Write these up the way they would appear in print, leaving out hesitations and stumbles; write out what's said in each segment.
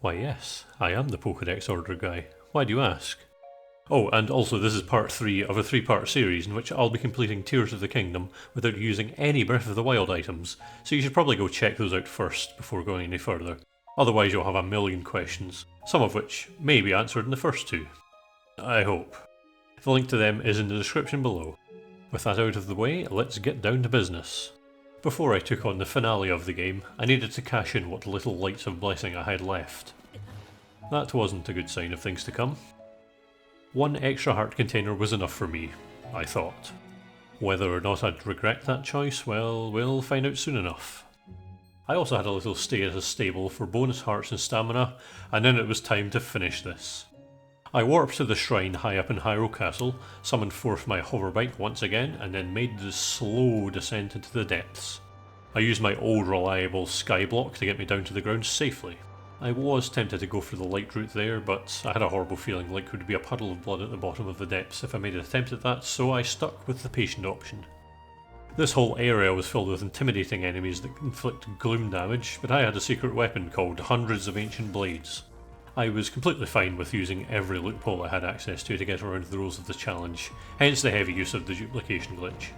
Why yes, I am the Pokédex Order guy. Why do you ask? Oh, and also this is part 3 of a 3-part series in which I'll be completing Tears of the Kingdom without using any Breath of the Wild items, so you should probably go check those out first before going any further. Otherwise you'll have a million questions, some of which may be answered in the first 2. I hope. The link to them is in the description below. With that out of the way, let's get down to business. Before I took on the finale of the game, I needed to cash in what little lights of blessing I had left. That wasn't a good sign of things to come. 1 extra heart container was enough for me, I thought. Whether or not I'd regret that choice, well, we'll find out soon enough. I also had a little stay at a stable for bonus hearts and stamina, and then it was time to finish this. I warped to the shrine high up in Hyrule Castle, summoned forth my hoverbike once again, and then made the slow descent into the depths. I used my old reliable skyblock to get me down to the ground safely. I was tempted to go for the light route there, but I had a horrible feeling like would be a puddle of blood at the bottom of the depths if I made an attempt at that, so I stuck with the patient option. This whole area was filled with intimidating enemies that inflict gloom damage, but I had a secret weapon called Hundreds of Ancient Blades. I was completely fine with using every loophole I had access to get around the rules of the challenge, hence the heavy use of the duplication glitch.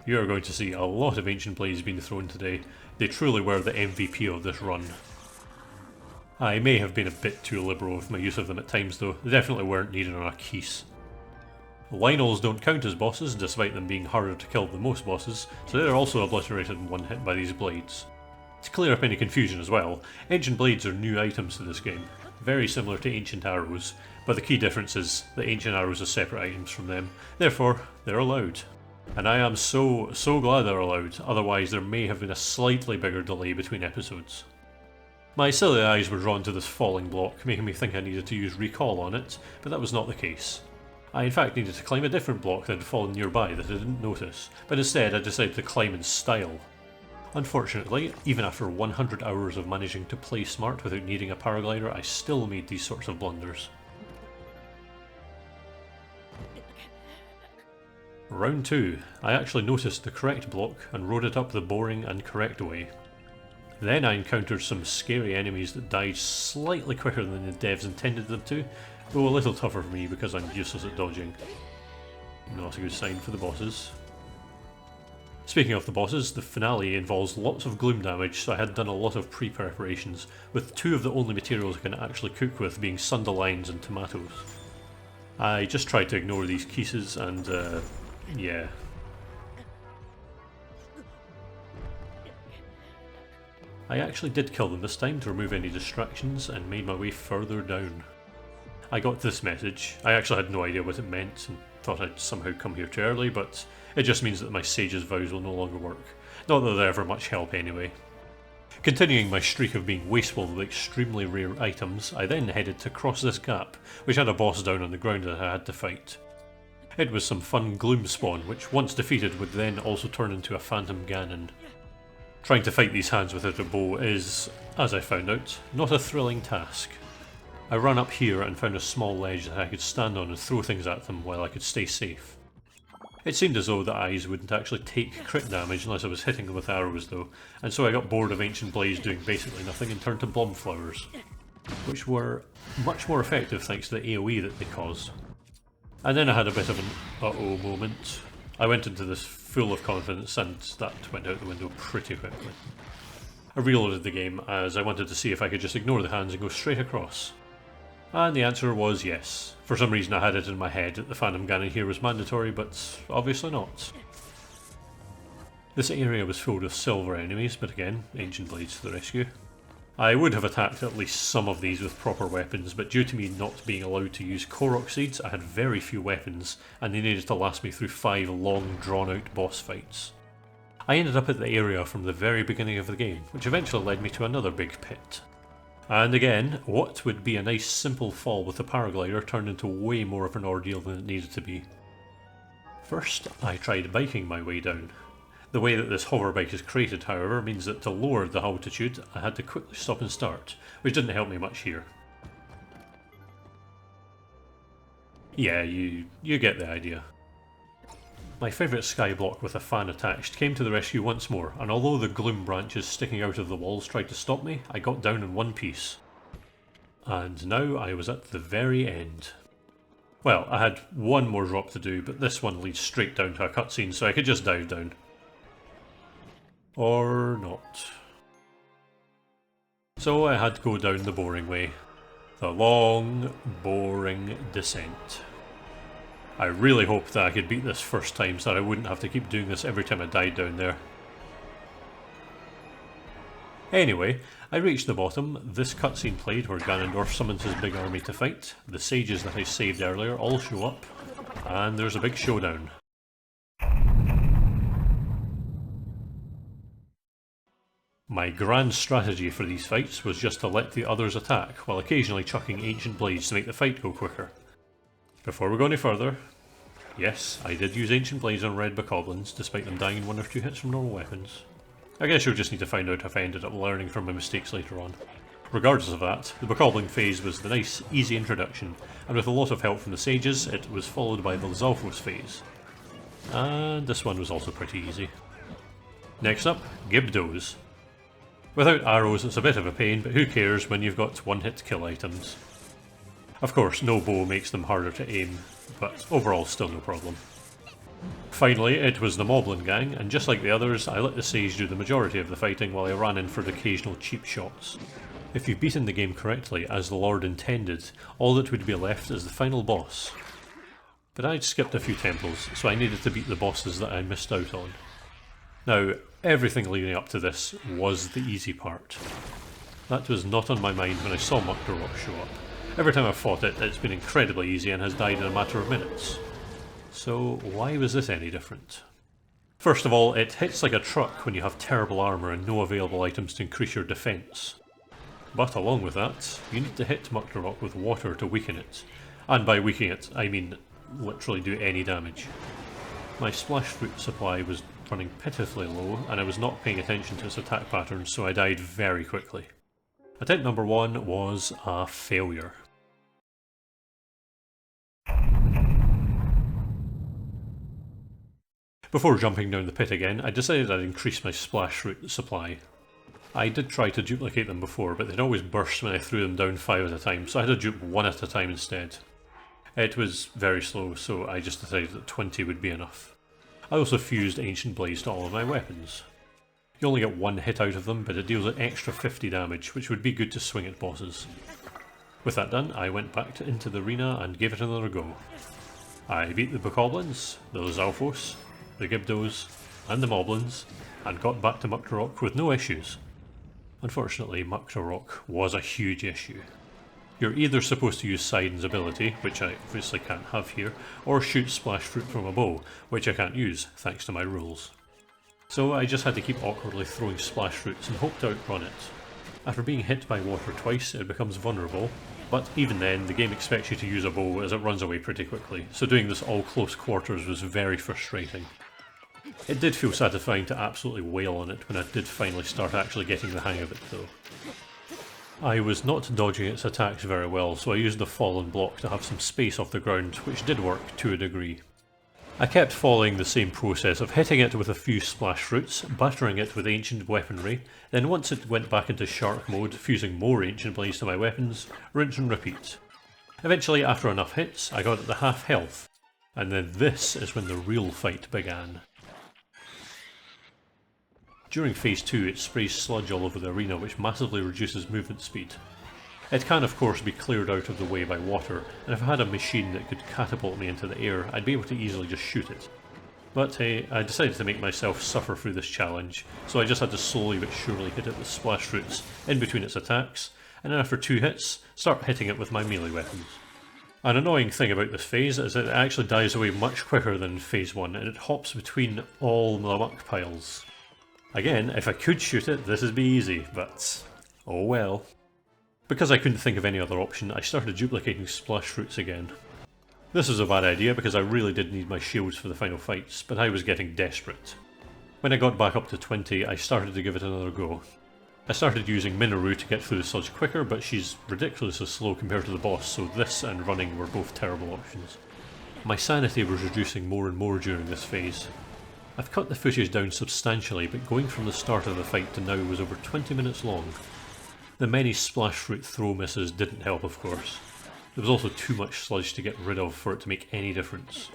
You are going to see a lot of Ancient Blades being thrown today. They truly were the MVP of this run. I may have been a bit too liberal with my use of them at times though, they definitely weren't needed on a Keese. Lynels don't count as bosses, despite them being harder to kill than most bosses, so they're also obliterated in one hit by these blades. To clear up any confusion as well, Ancient Blades are new items to this game, very similar to Ancient Arrows, but the key difference is that Ancient Arrows are separate items from them, therefore they're allowed. And I am so glad they're allowed, otherwise there may have been a slightly bigger delay between episodes. My silly eyes were drawn to this falling block, making me think I needed to use recall on it, but that was not the case. I in fact needed to climb a different block that had fallen nearby that I didn't notice, but instead I decided to climb in style. Unfortunately, even after 100 hours of managing to play smart without needing a paraglider, I still made these sorts of blunders. Round 2. I actually noticed the correct block and rode it up the boring and correct way. Then I encountered some scary enemies that died slightly quicker than the devs intended them to, though a little tougher for me because I'm useless at dodging. Not a good sign for the bosses. Speaking of the bosses, the finale involves lots of gloom damage, so I had done a lot of pre-preparations, with 2 of the only materials I can actually cook with being sundelions and tomatoes. I just tried to ignore these Keeses and yeah. I actually did kill them this time to remove any distractions and made my way further down. I got this message. I actually had no idea what it meant and thought I'd somehow come here too early, but it just means that my sage's vows will no longer work. Not that they're ever much help anyway. Continuing my streak of being wasteful with extremely rare items, I then headed to cross this gap, which had a boss down on the ground that I had to fight. It was some fun gloom spawn, which once defeated would then also turn into a phantom Ganon. Trying to fight these hands without a bow is, as I found out, not a thrilling task. I ran up here and found a small ledge that I could stand on and throw things at them while I could stay safe. It seemed as though the eyes wouldn't actually take crit damage unless I was hitting them with arrows though, and so I got bored of Ancient Blades doing basically nothing and turned to Blum Flowers, which were much more effective thanks to the AoE that they caused. And then I had a bit of an uh-oh moment. I went into this full of confidence and that went out the window pretty quickly. I reloaded the game as I wanted to see if I could just ignore the hands and go straight across. And the answer was yes. For some reason I had it in my head that the Phantom Ganon here was mandatory, but obviously not. This area was filled with silver enemies, but again, Ancient Blades to the rescue. I would have attacked at least some of these with proper weapons, but due to me not being allowed to use Korok seeds, I had very few weapons, and they needed to last me through 5 long drawn-out boss fights. I ended up at the area from the very beginning of the game, which eventually led me to another big pit. And again, what would be a nice simple fall with a paraglider turned into way more of an ordeal than it needed to be. First, I tried biking my way down. The way that this hoverbike is created, however, means that to lower the altitude, I had to quickly stop and start, which didn't help me much here. Yeah, you get the idea. My favourite skyblock with a fan attached came to the rescue once more, and although the gloom branches sticking out of the walls tried to stop me, I got down in one piece. And now I was at the very end. Well, I had one more drop to do, but this one leads straight down to a cutscene, so I could just dive down. Or not. So I had to go down the boring way. The long, boring descent. I really hoped that I could beat this first time so that I wouldn't have to keep doing this every time I died down there. Anyway, I reached the bottom. This cutscene played where Ganondorf summons his big army to fight. The sages that I saved earlier all show up, and there's a big showdown. My grand strategy for these fights was just to let the others attack, while occasionally chucking ancient blades to make the fight go quicker. Before we go any further, yes, I did use ancient blades on red bokoblins, despite them dying in 1 or 2 hits from normal weapons. I guess you'll just need to find out if I ended up learning from my mistakes later on. Regardless of that, the bokoblin phase was the nice, easy introduction, and with a lot of help from the sages, it was followed by the Zalfos phase. And this one was also pretty easy. Next up, Gibdos. Without arrows it's a bit of a pain, but who cares when you've got one-hit kill items. Of course, no bow makes them harder to aim, but overall still no problem. Finally, it was the Moblin gang, and just like the others, I let the Sage do the majority of the fighting while I ran in for the occasional cheap shots. If you've beaten the game correctly, as the Lord intended, all that would be left is the final boss. But I'd skipped a few temples, so I needed to beat the bosses that I missed out on. Now, everything leading up to this was the easy part. That was not on my mind when I saw Muktarok show up. Every time I've fought it, it's been incredibly easy and has died in a matter of minutes. So why was this any different? First of all, it hits like a truck when you have terrible armour and no available items to increase your defence. But along with that, you need to hit Muktarok with water to weaken it. And by weakening it, I mean literally do any damage. My splash fruit supply was running pitifully low, and I was not paying attention to its attack patterns, so I died very quickly. Attempt number 1 was a failure. Before jumping down the pit again, I decided I'd increase my splash fruit supply. I did try to duplicate them before, but they'd always burst when I threw them down 5 at a time, so I had to dupe 1 at a time instead. It was very slow, so I just decided that 20 would be enough. I also fused Ancient Blades to all of my weapons. You only get 1 hit out of them, but it deals an extra 50 damage, which would be good to swing at bosses. With that done, I went back into the arena and gave it another go. I beat the bokoblins, the Zalfos, the Gibdos, and the Moblins, and got back to Muktarok with no issues. Unfortunately, Muktarok was a huge issue. You're either supposed to use Sidon's ability, which I obviously can't have here, or shoot splash fruit from a bow, which I can't use, thanks to my rules. So I just had to keep awkwardly throwing splash fruits and hope to outrun it. After being hit by water twice, it becomes vulnerable, but even then, the game expects you to use a bow as it runs away pretty quickly, so doing this all close quarters was very frustrating. It did feel satisfying to absolutely wail on it when I did finally start actually getting the hang of it though. I was not dodging its attacks very well, so I used the fallen block to have some space off the ground, which did work to a degree. I kept following the same process of hitting it with a few splash fruits, battering it with ancient weaponry, then once it went back into shark mode, fusing more ancient blades to my weapons, rinse and repeat. Eventually, after enough hits, I got it to half health, and then this is when the real fight began. During phase 2 it sprays sludge all over the arena, which massively reduces movement speed. It can of course be cleared out of the way by water, and if I had a machine that could catapult me into the air, I'd be able to easily just shoot it. But hey, I decided to make myself suffer through this challenge, so I just had to slowly but surely hit it with splash fruits in between its attacks, and then after 2 hits, start hitting it with my melee weapons. An annoying thing about this phase is that it actually dies away much quicker than phase 1, and it hops between all the muck piles. Again, if I could shoot it, this would be easy, but oh well. Because I couldn't think of any other option, I started duplicating splash fruits again. This was a bad idea because I really did need my shields for the final fights, but I was getting desperate. When I got back up to 20, I started to give it another go. I started using Minoru to get through the sludge quicker, but she's ridiculously slow compared to the boss, so this and running were both terrible options. My sanity was reducing more and more during this phase. I've cut the footage down substantially, but going from the start of the fight to now was over 20 minutes long. The many splash fruit throw misses didn't help, of course. There was also too much sludge to get rid of for it to make any difference.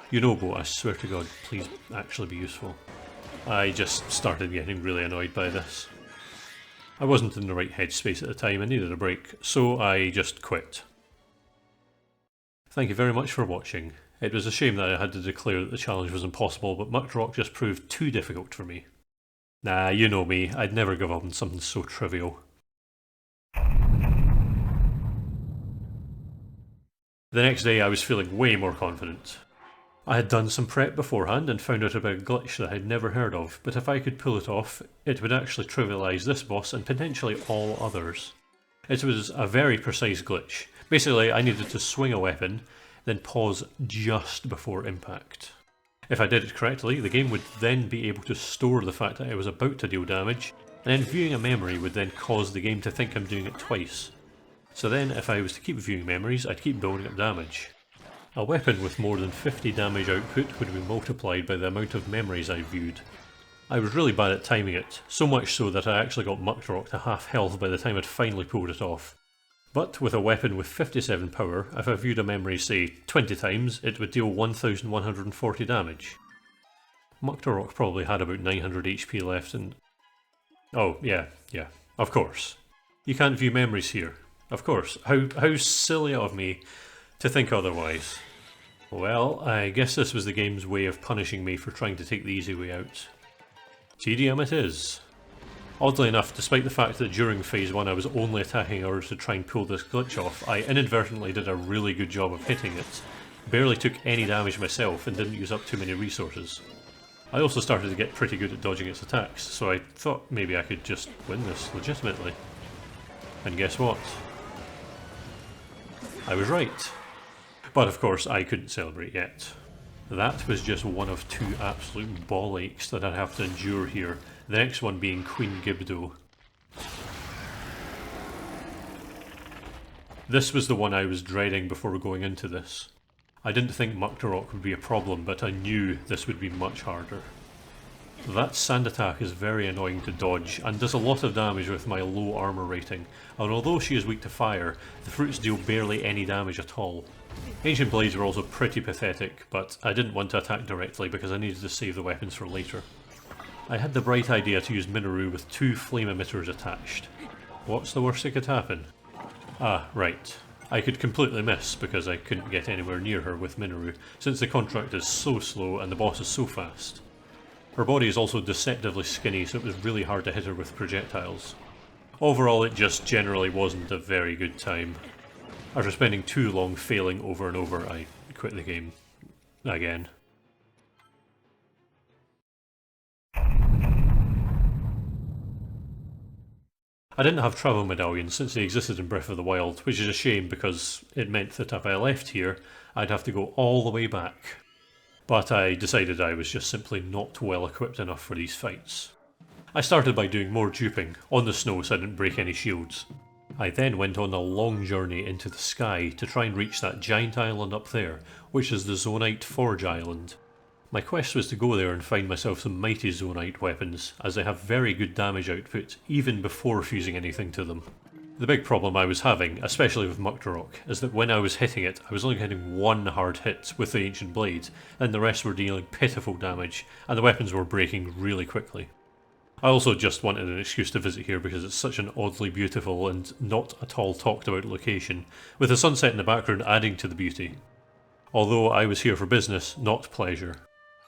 You know, Bo, I swear to God, please actually be useful. I just started getting really annoyed by this. I wasn't in the right headspace at the time, I needed a break, so I just quit. Thank you very much for watching. It was a shame that I had to declare that the challenge was impossible, but Mucked Rock just proved too difficult for me. Nah, you know me, I'd never give up on something so trivial. The next day I was feeling way more confident. I had done some prep beforehand and found out about a glitch that I'd never heard of, but if I could pull it off, it would actually trivialise this boss and potentially all others. It was a very precise glitch. Basically, I needed to swing a weapon, then pause just before impact. If I did it correctly, the game would then be able to store the fact that I was about to deal damage, and then viewing a memory would then cause the game to think I'm doing it twice. So then, if I was to keep viewing memories, I'd keep building up damage. A weapon with more than 50 damage output would be multiplied by the amount of memories I viewed. I was really bad at timing it, so much so that I actually got Mucked Rock to half health by the time I'd finally pulled it off. But with a weapon with 57 power, if I viewed a memory say 20 times, it would deal 1140 damage. Mucked Rock probably had about 900 HP left and... Oh, yeah, of course. You can't view memories here. Of course. How silly of me to think otherwise. Well, I guess this was the game's way of punishing me for trying to take the easy way out. TDM it is. Oddly enough, despite the fact that during phase 1 I was only attacking in order to try and pull this glitch off, I inadvertently did a really good job of hitting it, barely took any damage myself and didn't use up too many resources. I also started to get pretty good at dodging its attacks, so I thought maybe I could just win this legitimately. And guess what? I was right. But of course I couldn't celebrate yet. That was just one of two absolute ball aches that I'd have to endure here, the next one being Queen Gibdo. This was the one I was dreading before going into this. I didn't think Mucked Rock would be a problem, but I knew this would be much harder. That sand attack is very annoying to dodge, and does a lot of damage with my low armour rating, and although she is weak to fire, the fruits deal barely any damage at all. Ancient Blades were also pretty pathetic, but I didn't want to attack directly because I needed to save the weapons for later. I had the bright idea to use Minoru with 2 flame emitters attached. What's the worst that could happen? Ah, right. I could completely miss because I couldn't get anywhere near her with Minoru, since the contract is so slow and the boss is so fast. Her body is also deceptively skinny, so it was really hard to hit her with projectiles. Overall, it just generally wasn't a very good time. After spending too long failing over and over, I quit the game. Again. I didn't have travel medallions since they existed in Breath of the Wild, which is a shame because it meant that if I left here, I'd have to go all the way back. But I decided I was just simply not well equipped enough for these fights. I started by doing more duping, on the snow so I didn't break any shields. I then went on a long journey into the sky to try and reach that giant island up there, which is the Zonaite Forge Island. My quest was to go there and find myself some mighty Zonaite weapons, as they have very good damage output even before fusing anything to them. The big problem I was having, especially with Mucked Rock, is that when I was hitting it, I was only getting one hard hit with the Ancient Blade, and the rest were dealing pitiful damage, and the weapons were breaking really quickly. I also just wanted an excuse to visit here because it's such an oddly beautiful and not at all talked about location, with the sunset in the background adding to the beauty. Although I was here for business, not pleasure.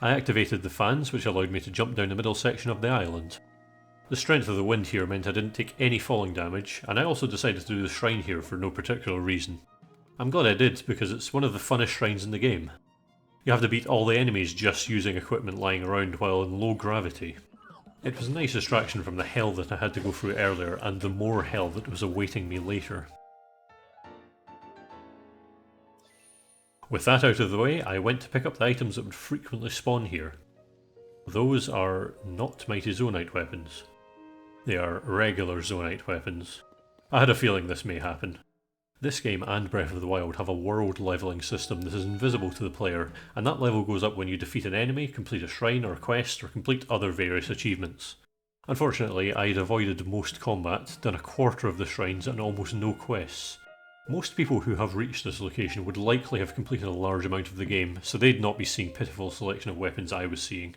I activated the fans, which allowed me to jump down the middle section of the island. The strength of the wind here meant I didn't take any falling damage, and I also decided to do the shrine here for no particular reason. I'm glad I did, because it's one of the funnest shrines in the game. You have to beat all the enemies just using equipment lying around while in low gravity. It was a nice distraction from the hell that I had to go through earlier and the more hell that was awaiting me later. With that out of the way, I went to pick up the items that would frequently spawn here. Those are not mighty Zonaite weapons. They are regular Zonaite weapons. I had a feeling this may happen. This game and Breath of the Wild have a world levelling system that is invisible to the player, and that level goes up when you defeat an enemy, complete a shrine or quest, or complete other various achievements. Unfortunately, I'd avoided most combat, done a quarter of the shrines and almost no quests. Most people who have reached this location would likely have completed a large amount of the game, so they'd not be seeing pitiful selection of weapons I was seeing.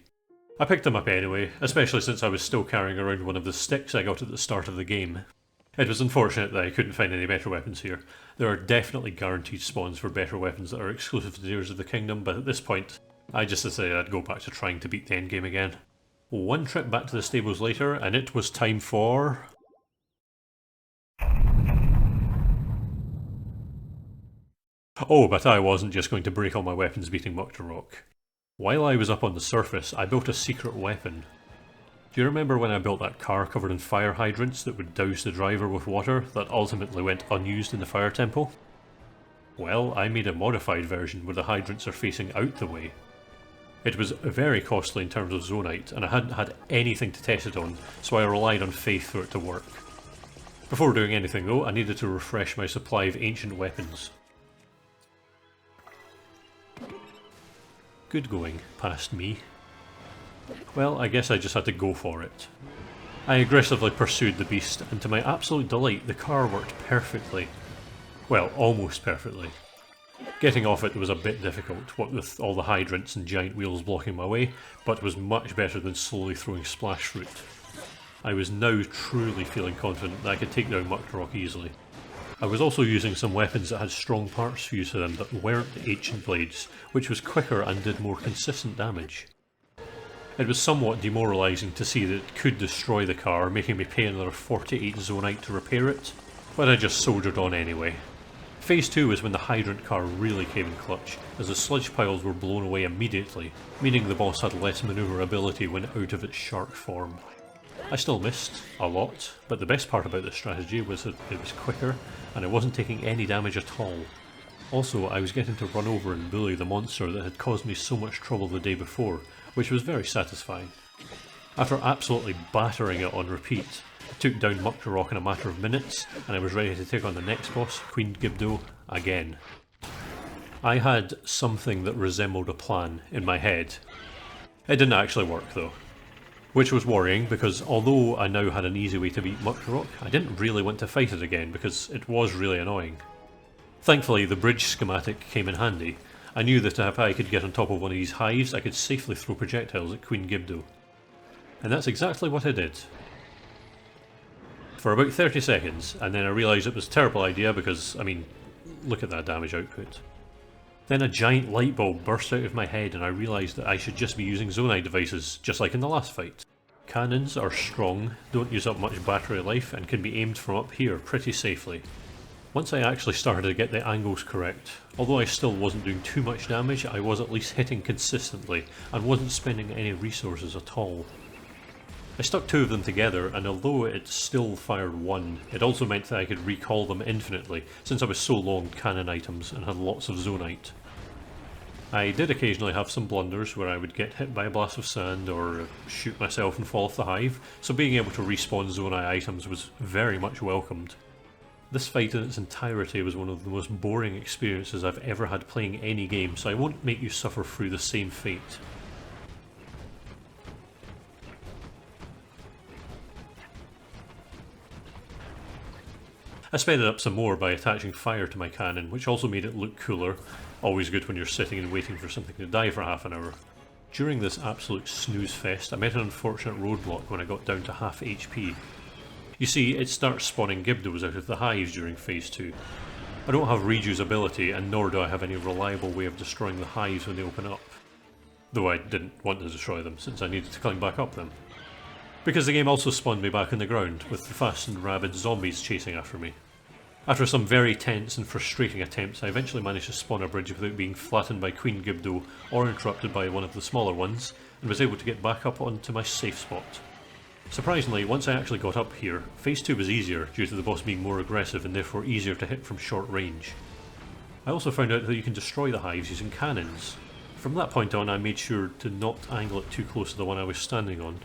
I picked them up anyway, especially since I was still carrying around one of the sticks I got at the start of the game. It was unfortunate that I couldn't find any better weapons here. There are definitely guaranteed spawns for better weapons that are exclusive to Tears of the Kingdom, but at this point, I just decided I'd go back to trying to beat the endgame again. One trip back to the stables later, and it was time for... Oh, but I wasn't just going to break all my weapons beating Muktarok. While I was up on the surface, I built a secret weapon. Do you remember when I built that car covered in fire hydrants that would douse the driver with water that ultimately went unused in the fire temple? Well, I made a modified version where the hydrants are facing out the way. It was very costly in terms of Zonaite, and I hadn't had anything to test it on, so I relied on faith for it to work. Before doing anything though, I needed to refresh my supply of ancient weapons. Good going, past me. Well, I guess I just had to go for it. I aggressively pursued the beast, and to my absolute delight, the car worked perfectly. Well, almost perfectly. Getting off it was a bit difficult, what with all the hydrants and giant wheels blocking my way, but it was much better than slowly throwing splash fruit. I was now truly feeling confident that I could take down Muktarok easily. I was also using some weapons that had strong parts fused to them that weren't the ancient blades, which was quicker and did more consistent damage. It was somewhat demoralising to see that it could destroy the car, making me pay another 48 Zonaite to repair it, but I just soldiered on anyway. Phase 2 was when the hydrant car really came in clutch, as the sludge piles were blown away immediately, meaning the boss had less manoeuvrability when out of its shark form. I still missed, a lot, but the best part about this strategy was that it was quicker, and I wasn't taking any damage at all. Also, I was getting to run over and bully the monster that had caused me so much trouble the day before, which was very satisfying. After absolutely battering it on repeat, I took down Muktarok in a matter of minutes, and I was ready to take on the next boss, Queen Gibdo, again. I had something that resembled a plan in my head. It didn't actually work though. Which was worrying because although I now had an easy way to beat Muktarok, I didn't really want to fight it again because it was really annoying. Thankfully the bridge schematic came in handy. I knew that if I could get on top of one of these hives I could safely throw projectiles at Queen Gibdo. And that's exactly what I did. For about 30 seconds, and then I realised it was a terrible idea because, I mean, look at that damage output. Then a giant light bulb burst out of my head and I realised that I should just be using Zonaite devices, just like in the last fight. Cannons are strong, don't use up much battery life, and can be aimed from up here pretty safely. Once I actually started to get the angles correct, although I still wasn't doing too much damage, I was at least hitting consistently and wasn't spending any resources at all. I stuck two of them together, and although it still fired one, it also meant that I could recall them infinitely, since I was so low on cannon items and had lots of Zonaite. I did occasionally have some blunders where I would get hit by a blast of sand or shoot myself and fall off the hive, so being able to respawn Zonaite items was very much welcomed. This fight in its entirety was one of the most boring experiences I've ever had playing any game, so I won't make you suffer through the same fate. I sped it up some more by attaching fire to my cannon, which also made it look cooler, always good when you're sitting and waiting for something to die for half an hour. During this absolute snooze fest, I met an unfortunate roadblock when I got down to half HP. You see, it starts spawning Gibdos out of the hives during phase 2. I don't have Riju's ability, and nor do I have any reliable way of destroying the hives when they open up. Though I didn't want to destroy them, since I needed to climb back up them. Because the game also spawned me back on the ground, with the fast and rabid zombies chasing after me. After some very tense and frustrating attempts, I eventually managed to spawn a bridge without being flattened by Queen Gibdo or interrupted by one of the smaller ones, and was able to get back up onto my safe spot. Surprisingly, once I actually got up here, phase 2 was easier due to the boss being more aggressive and therefore easier to hit from short range. I also found out that you can destroy the hives using cannons. From that point on I made sure to not angle it too close to the one I was standing on.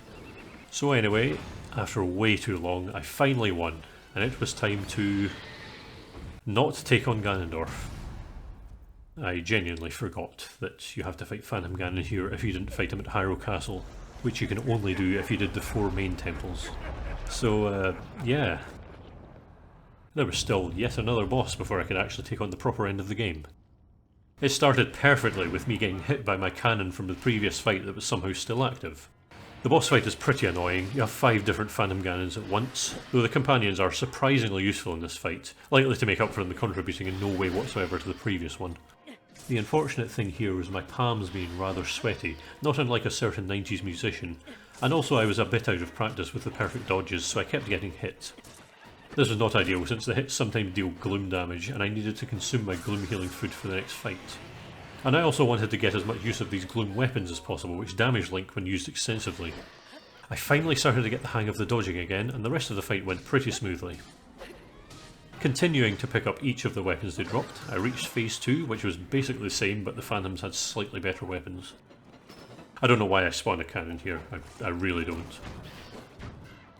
So anyway, after way too long, I finally won. and it was time to not take on Ganondorf. I genuinely forgot that you have to fight Phantom Ganon here if you didn't fight him at Hyrule Castle, which you can only do if you did the 4 main temples. So, yeah. There was still yet another boss before I could actually take on the proper end of the game. It started perfectly with me getting hit by my cannon from the previous fight that was somehow still active. The boss fight is pretty annoying. You have 5 different Phantom Ganons at once, though the companions are surprisingly useful in this fight, likely to make up for them contributing in no way whatsoever to the previous one. The unfortunate thing here was my palms being rather sweaty, not unlike a certain 90s musician, and also I was a bit out of practice with the perfect dodges, so I kept getting hit. This was not ideal since the hits sometimes deal gloom damage, and I needed to consume my gloom healing food for the next fight. And I also wanted to get as much use of these gloom weapons as possible, which damage Link when used extensively. I finally started to get the hang of the dodging again, and the rest of the fight went pretty smoothly. Continuing to pick up each of the weapons they dropped, I reached Phase 2, which was basically the same, but the Phantoms had slightly better weapons. I don't know why I spawned a cannon here, I really don't.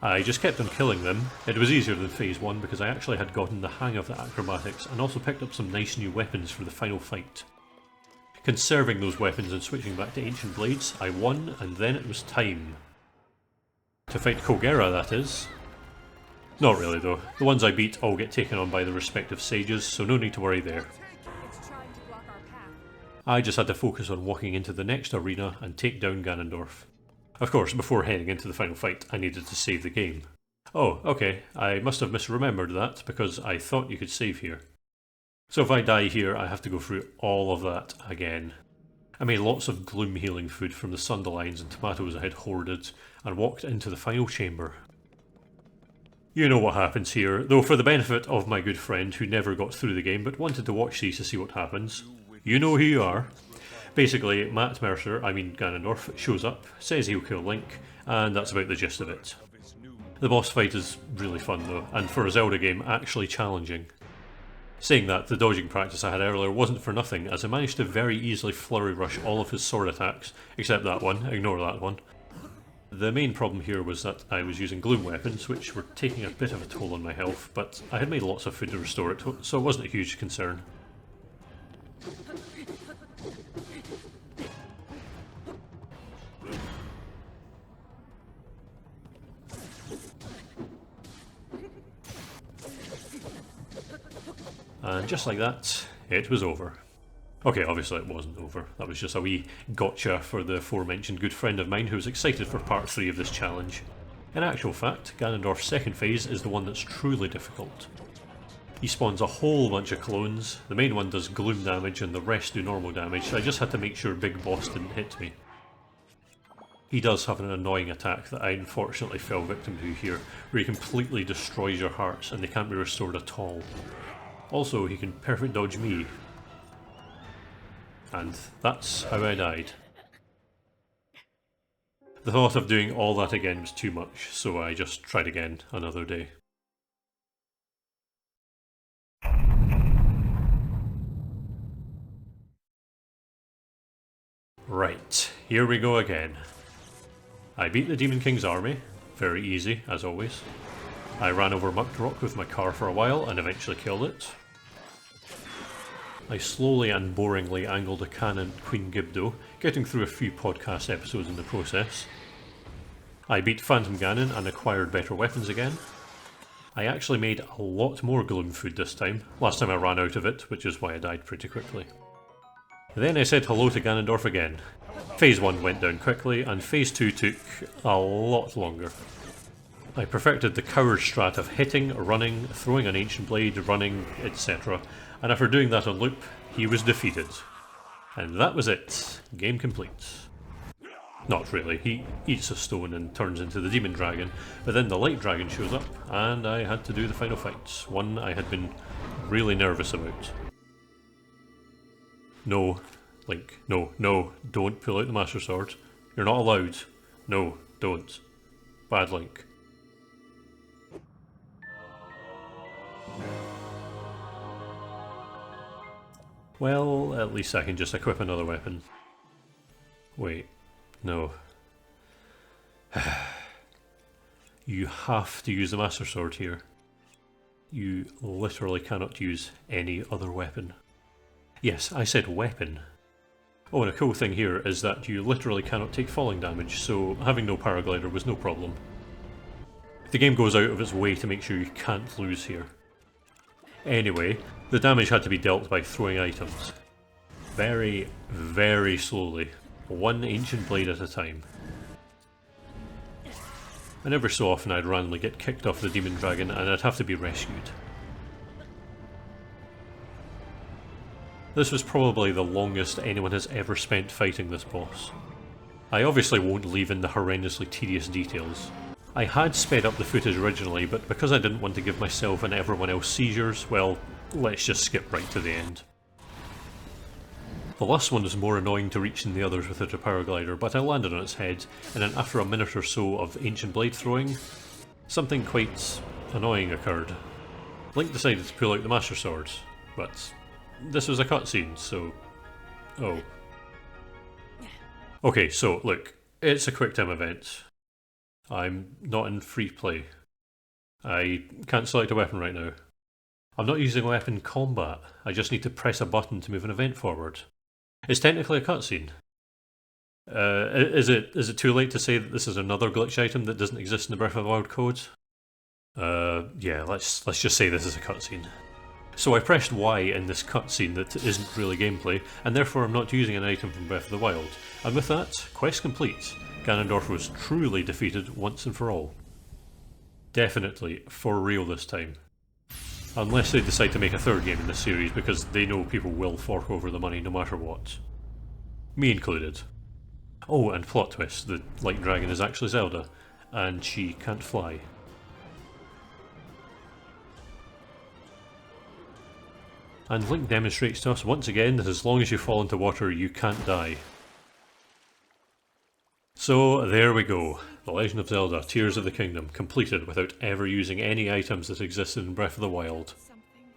I just kept on killing them. It was easier than Phase 1 because I actually had gotten the hang of the acrobatics and also picked up some nice new weapons for the final fight. Conserving those weapons and switching back to Ancient Blades, I won, and then it was time. To fight Kogera, that is. Not really though. The ones I beat all get taken on by the respective sages, so no need to worry there. I just had to focus on walking into the next arena and take down Ganondorf. Of course, before heading into the final fight, I needed to save the game. Oh, okay, I must have misremembered that because I thought you could save here. So if I die here, I have to go through all of that again. I made lots of gloom healing food from the Sunderlines and tomatoes I had hoarded, and walked into the final chamber. You know what happens here, though for the benefit of my good friend who never got through the game but wanted to watch these to see what happens. You know who you are. Basically, Matt Mercer, I mean Ganondorf, shows up, says he'll kill Link, and that's about the gist of it. The boss fight is really fun though, and for a Zelda game, actually challenging. Saying that, the dodging practice I had earlier wasn't for nothing, as I managed to very easily flurry rush all of his sword attacks, except that one, ignore that one. The main problem here was that I was using gloom weapons, which were taking a bit of a toll on my health, but I had made lots of food to restore it, so it wasn't a huge concern. And just like that, it was over. Okay, obviously it wasn't over. That was just a wee gotcha for the aforementioned good friend of mine who was excited for part 3 of this challenge. In actual fact, Ganondorf's second phase is the one that's truly difficult. He spawns a whole bunch of clones, the main one does gloom damage and the rest do normal damage, so I just had to make sure Big Boss didn't hit me. He does have an annoying attack that I unfortunately fell victim to here, where he completely destroys your hearts and they can't be restored at all. Also, he can perfect dodge me. And that's how I died. The thought of doing all that again was too much, so I just tried again another day. Right, here we go again. I beat the Demon King's army, very easy as always. I ran over Mucked Rock with my car for a while and eventually killed it. I slowly and boringly angled a cannon at Queen Gibdo, getting through a few podcast episodes in the process. I beat Phantom Ganon and acquired better weapons again. I actually made a lot more gloom food this time. Last time I ran out of it, which is why I died pretty quickly. Then I said hello to Ganondorf again. Phase 1 went down quickly, and Phase 2 took a lot longer. I perfected the coward strat of hitting, running, throwing an ancient blade, running, etc. And after doing that on loop, he was defeated. And that was it. Game complete. Not really, he eats a stone and turns into the demon dragon, but then the light dragon shows up, and I had to do the final fight, one I had been really nervous about. No, Link, no, no, don't pull out the Master Sword. You're not allowed. No, don't. Bad Link. Well, at least I can just equip another weapon. Wait, no. You have to use the Master Sword here. You literally cannot use any other weapon. Yes, I said weapon. Oh, and a cool thing here is that you literally cannot take falling damage, so having no paraglider was no problem. The game goes out of its way to make sure you can't lose here. Anyway, the damage had to be dealt by throwing items. Very, very slowly. One ancient blade at a time. And every so often I'd randomly get kicked off the demon dragon and I'd have to be rescued. This was probably the longest anyone has ever spent fighting this boss. I obviously won't leave in the horrendously tedious details. I had sped up the footage originally, but because I didn't want to give myself and everyone else seizures, well, let's just skip right to the end. The last one was more annoying to reach than the others without a paraglider, but I landed on its head, and then after a minute or so of ancient blade throwing, something quite annoying occurred. Link decided to pull out the Master Sword, but this was a cutscene, so... oh. Okay, so look, it's a quick time event. I'm not in free play. I can't select a weapon right now. I'm not using a weapon in combat, I just need to press a button to move an event forward. It's technically a cutscene. Is it too late to say that this is another glitch item that doesn't exist in the Breath of the Wild code? Yeah, let's just say this is a cutscene. So I pressed Y in this cutscene that isn't really gameplay, and therefore I'm not using an item from Breath of the Wild. And with that, quest complete. Ganondorf was truly defeated once and for all. Definitely, for real this time. Unless they decide to make a third game in this series, because they know people will fork over the money no matter what. Me included. Oh, and plot twist, the light dragon is actually Zelda, and she can't fly. And Link demonstrates to us once again that as long as you fall into water, you can't die. So there we go, The Legend of Zelda Tears of the Kingdom, completed without ever using any items that existed in Breath of the Wild.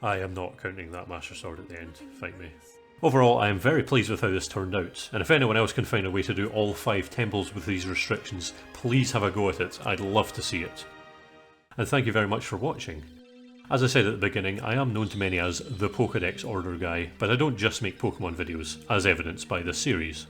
I am not counting that Master Sword at the end, fight me. Overall, I am very pleased with how this turned out, and if anyone else can find a way to do all 5 temples with these restrictions, please have a go at it, I'd love to see it. And thank you very much for watching. As I said at the beginning, I am known to many as the Pokédex Order Guy, but I don't just make Pokemon videos, as evidenced by this series.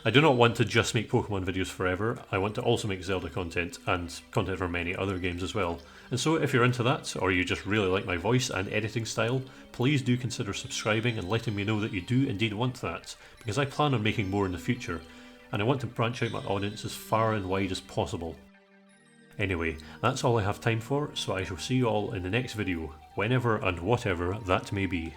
I do not want to just make Pokemon videos forever, I want to also make Zelda content, and content for many other games as well. And so if you're into that, or you just really like my voice and editing style, please do consider subscribing and letting me know that you do indeed want that, because I plan on making more in the future, and I want to branch out my audience as far and wide as possible. Anyway, that's all I have time for, so I shall see you all in the next video, whenever and whatever that may be.